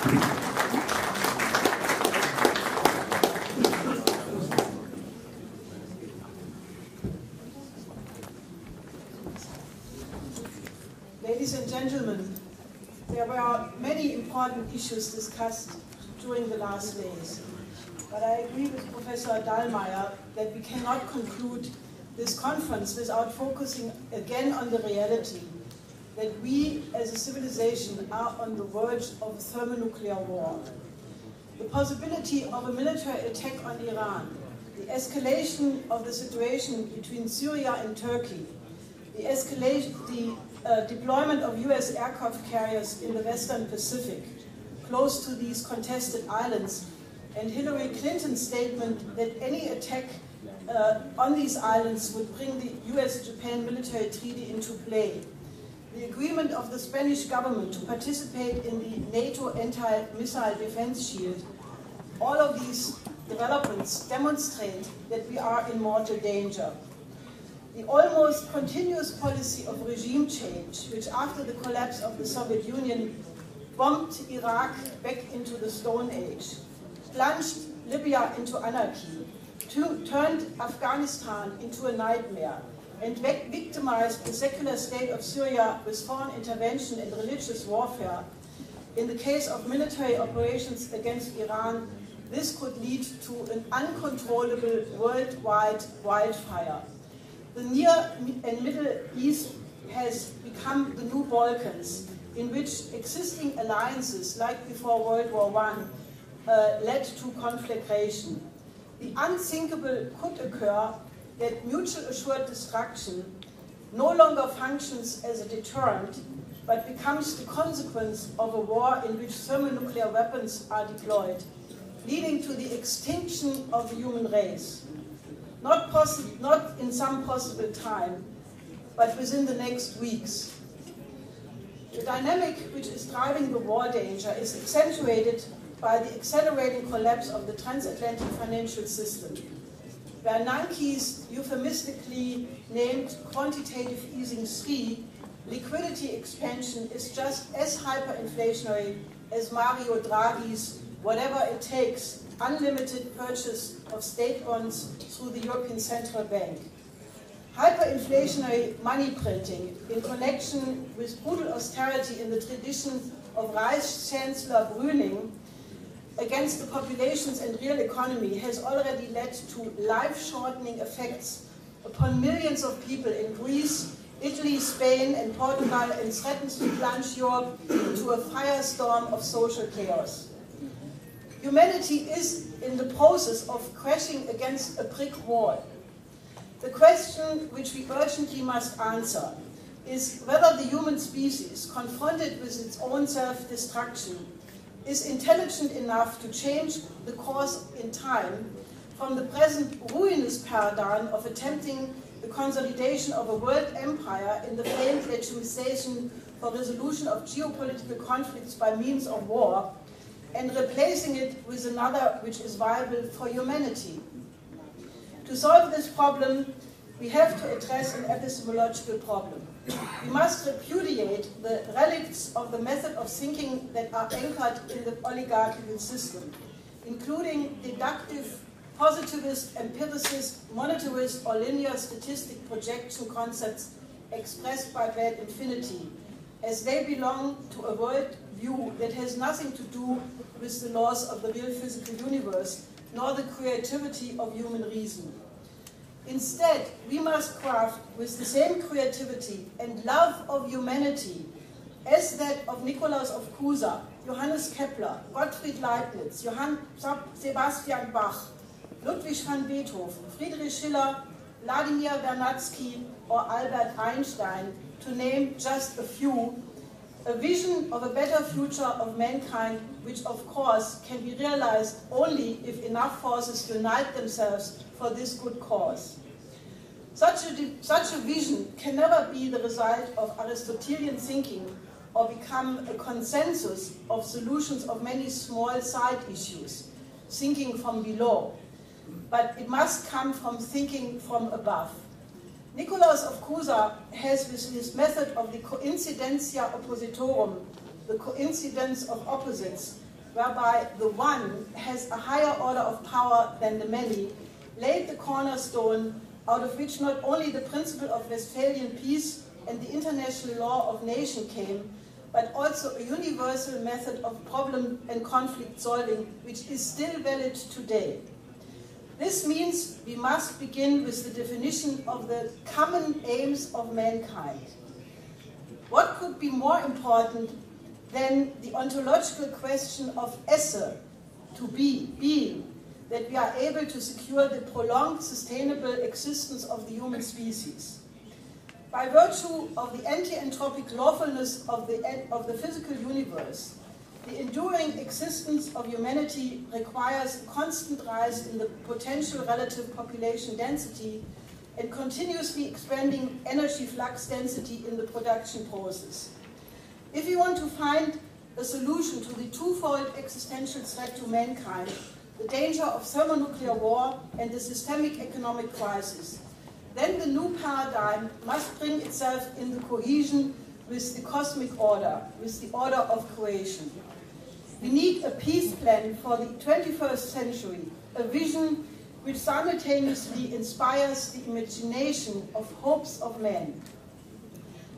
Ladies and gentlemen, there were many important issues discussed during the last days. But I agree with Professor Dahlmeier that we cannot conclude this conference without focusing again on the reality that we as a civilization are on the verge of a thermonuclear war. The possibility of a military attack on Iran, the escalation of the situation between Syria and Turkey, the deployment of US aircraft carriers in the Western Pacific, close to these contested islands, and Hillary Clinton's statement that any attack on these islands would bring the US-Japan military treaty into play, the agreement of the Spanish government to participate in the NATO anti-missile defense shield, all of these developments demonstrate that we are in mortal danger. The almost continuous policy of regime change, which after the collapse of the Soviet Union bombed Iraq back into the Stone Age, plunged Libya into anarchy, turned Afghanistan into a nightmare, and victimized the secular state of Syria with foreign intervention and religious warfare. In the case of military operations against Iran, this could lead to an uncontrollable worldwide wildfire. The Near and Middle East has become the new Balkans, in which existing alliances, like before World War I, led to conflagration. The unthinkable could occur that mutual assured destruction no longer functions as a deterrent, but becomes the consequence of a war in which thermonuclear weapons are deployed, leading to the extinction of the human race. Not in some possible time, but within the next weeks. The dynamic which is driving the war danger is accentuated by the accelerating collapse of the transatlantic financial system. Bernanke's euphemistically named quantitative easing 3, liquidity expansion is just as hyperinflationary as Mario Draghi's whatever it takes unlimited purchase of state bonds through the European Central Bank. Hyperinflationary money printing in connection with brutal austerity in the tradition of Reichschancellor Brüning against the populations and real economy has already led to life-shortening effects upon millions of people in Greece, Italy, Spain, and Portugal, and threatens to plunge Europe into a firestorm of social chaos. Humanity is in the process of crashing against a brick wall. The question which we urgently must answer is whether the human species, confronted with its own self-destruction, is intelligent enough to change the course in time from the present ruinous paradigm of attempting the consolidation of a world empire in the famed legitimization for resolution of geopolitical conflicts by means of war, and replacing it with another which is viable for humanity. To solve this problem, we have to address an epistemological problem. We must repudiate the relicts of the method of thinking that are anchored in the oligarchical system, including deductive, positivist, empiricist, monetarist, or linear statistic projection concepts expressed by bad infinity, as they belong to a world view that has nothing to do with the laws of the real physical universe, nor the creativity of human reason. Instead, we must craft with the same creativity and love of humanity as that of Nikolaus of Cusa, Johannes Kepler, Gottfried Leibniz, Johann Sebastian Bach, Ludwig van Beethoven, Friedrich Schiller, Vladimir Vernadsky, or Albert Einstein, to name just a few, a vision of a better future of mankind, which of course can be realized only if enough forces unite themselves for this good cause. Such a vision can never be the result of Aristotelian thinking or become a consensus of solutions of many small side issues, thinking from below, but it must come from thinking from above. Nikolaus of Cusa has, with his method of the coincidentia oppositorum, the coincidence of opposites, whereby the one has a higher order of power than the many, laid the cornerstone out of which not only the principle of Westphalian peace and the international law of nation came, but also a universal method of problem and conflict solving, which is still valid today. This means we must begin with the definition of the common aims of mankind. What could be more important than the ontological question of esse, to be, being, that we are able to secure the prolonged sustainable existence of the human species? By virtue of the anti-entropic lawfulness of the physical universe, the enduring existence of humanity requires a constant rise in the potential relative population density and continuously expanding energy flux density in the production process. If we want to find a solution to the twofold existential threat to mankind, the danger of thermonuclear war and the systemic economic crisis, then the new paradigm must bring itself into cohesion with the cosmic order, with the order of creation. We need a peace plan for the 21st century, a vision which simultaneously inspires the imagination of hopes of man.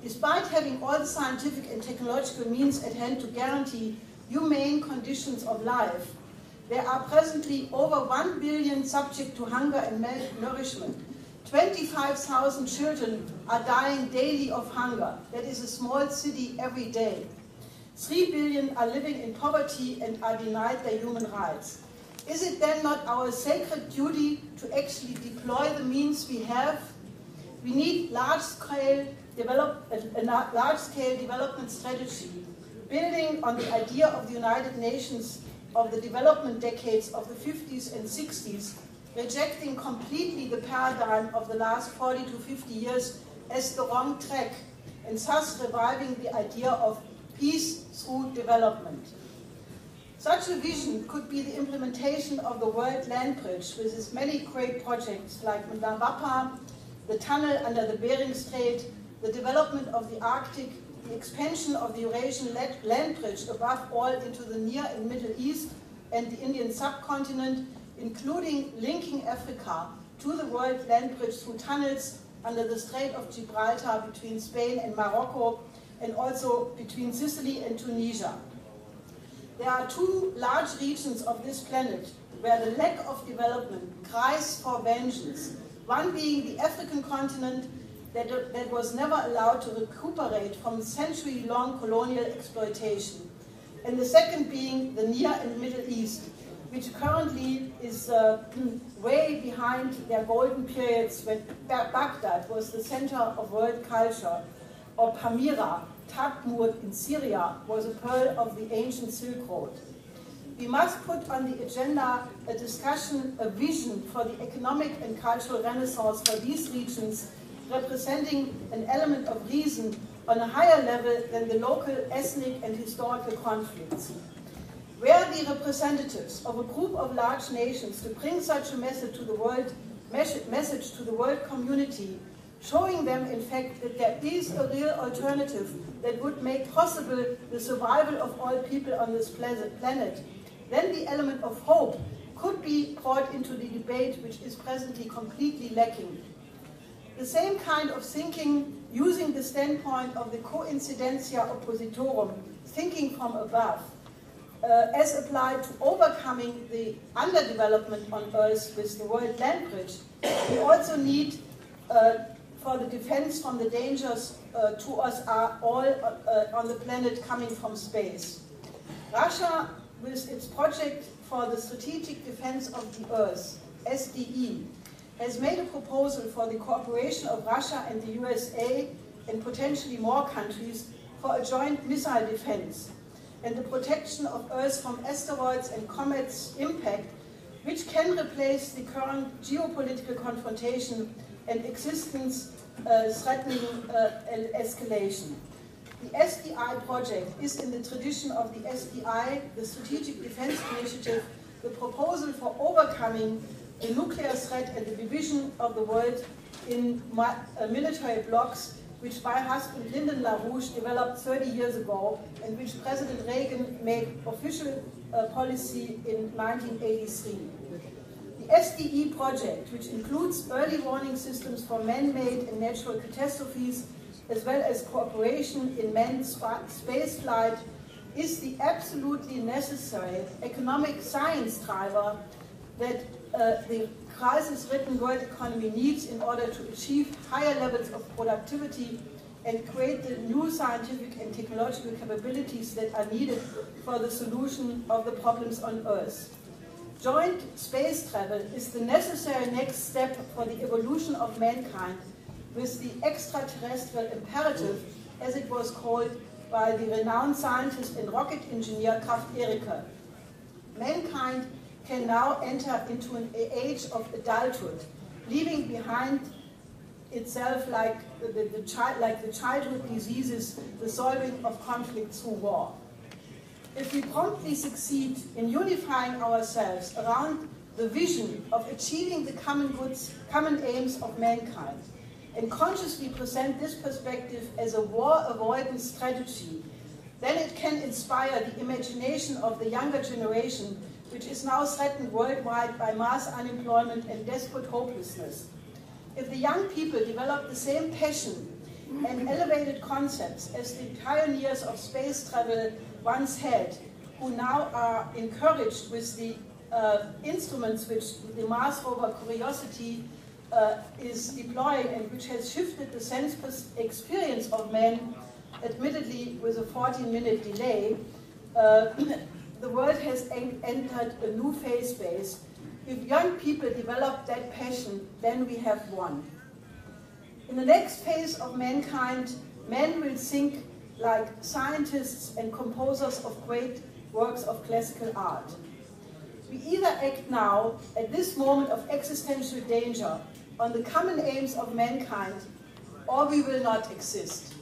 Despite having all the scientific and technological means at hand to guarantee humane conditions of life, there are presently over 1 billion subject to hunger and malnourishment. 25,000 children are dying daily of hunger. That is a small city every day. 3 billion are living in poverty and are denied their human rights. Is it then not our sacred duty to actually deploy the means we have? We need large-scale development strategy, building on the idea of the United Nations of the development decades of the 50s and 60s, rejecting completely the paradigm of the last 40 to 50 years as the wrong track, and thus reviving the idea of peace through development. Such a vision could be the implementation of the World Land Bridge with its many great projects like Mlawapa, the tunnel under the Bering Strait, the development of the Arctic, the expansion of the Eurasian land bridge above all into the Near and Middle East and the Indian subcontinent, including linking Africa to the world land bridge through tunnels under the Strait of Gibraltar between Spain and Morocco, and also between Sicily and Tunisia. There are two large regions of this planet where the lack of development cries for vengeance, one being the African continent that was never allowed to recuperate from century-long colonial exploitation, and the second being the Near and Middle East, which currently is way behind their golden periods when Baghdad was the center of world culture, or Palmyra, Tadmur in Syria, was a pearl of the ancient Silk Road. We must put on the agenda a discussion, a vision for the economic and cultural renaissance for these regions, representing an element of reason on a higher level than the local ethnic and historical conflicts. Were the representatives of a group of large nations to bring such a message to the world community, showing them, in fact, that there is a real alternative that would make possible the survival of all people on this planet, then the element of hope could be brought into the debate, which is presently completely lacking. The same kind of thinking, using the standpoint of the coincidentia oppositorum, thinking from above, as applied to overcoming the underdevelopment on Earth with the World Land Bridge, we also need for the defense from the dangers to us are all on the planet coming from space. Russia, with its project for the strategic defense of the Earth, SDE, has made a proposal for the cooperation of Russia and the USA and potentially more countries for a joint missile defense and the protection of Earth from asteroids and comets' impact, which can replace the current geopolitical confrontation and existence threatening escalation. The SDI project is in the tradition of the SDI, the Strategic Defense Initiative, the proposal for overcoming the nuclear threat and the division of the world in military blocs which my husband Lyndon LaRouche developed 30 years ago, and which President Reagan made official policy in 1983. The SDE project, which includes early warning systems for man-made and natural catastrophes, as well as cooperation in manned space flight, is the absolutely necessary economic science driver that the crisis-ridden world economy needs in order to achieve higher levels of productivity and create the new scientific and technological capabilities that are needed for the solution of the problems on Earth. Joint space travel is the necessary next step for the evolution of mankind, with the extraterrestrial imperative, as it was called by the renowned scientist and rocket engineer Kraft-Erika. Mankind can now enter into an age of adulthood, leaving behind itself like the childhood diseases, the solving of conflicts through war. If we promptly succeed in unifying ourselves around the vision of achieving the common aims of mankind, and consciously present this perspective as a war avoidance strategy, then it can inspire the imagination of the younger generation, which is now threatened worldwide by mass unemployment and desperate hopelessness. If the young people develop the same passion and elevated concepts as the pioneers of space travel once had, who now are encouraged with the instruments which the Mars rover Curiosity is deploying, and which has shifted the sense experience of man, admittedly with a 14-minute delay, the world has entered a new phase space. If young people develop that passion, then we have won. In the next phase of mankind, men will think like scientists and composers of great works of classical art. We either act now, at this moment of existential danger, on the common aims of mankind, or we will not exist.